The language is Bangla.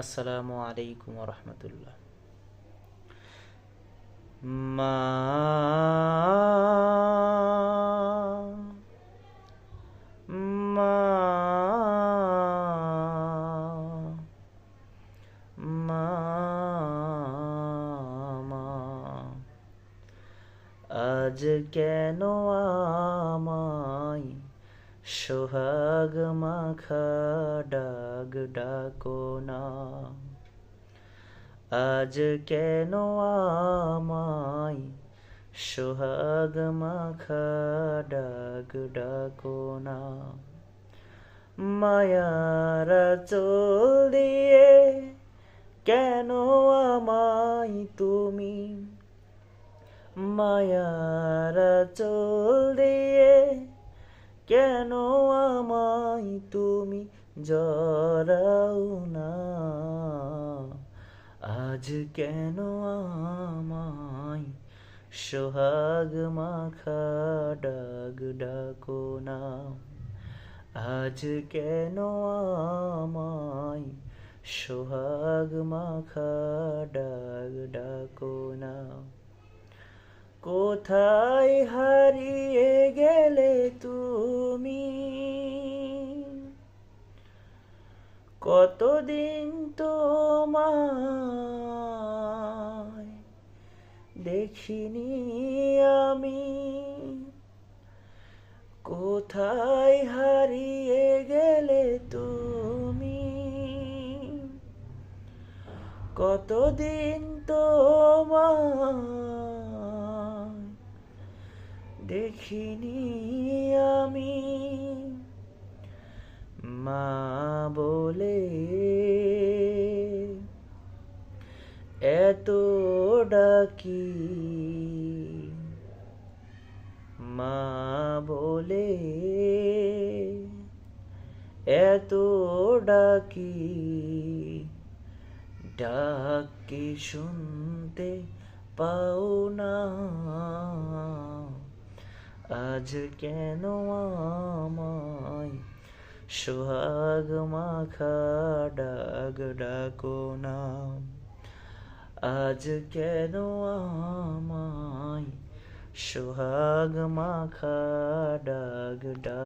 আসসালামু আলাইকুম রহমতুল্লাহ। মা মা মা মা, আজ কেন আমায় সোহাগ মাখা ডাক ডাকো না? আজ কেন আমায় সোহাগ মাখা ডাক ডাকো না? মায়ার আঁচল দিয়ে কেন আমায় তুমি, মায়ার আঁচল দিয়ে কেন আমায় তুমি জড়াও না? আজ কেন আমায় সোহাগ মাখা ডাক ডাকো না? আজ কেন আমায় সোহাগ মাখা ডাক ডাকো না? কোথায় হারিয়ে গেলে তুমি? কতদিন তোমায় দেখিনি আমি। কোথায় হারিয়ে গেলে তুমি? কতদিন তোমায় দেখিনি আমি। মা বলে এত ডাকি, মা বলে এত ডাকি, ডাক কি শুনতে পাও না? আজ কেন আমায় সোহাগ মাখা ডাক ডাকো না? আজ কেন আমায় সোহাগ মাখা ডাক ডাক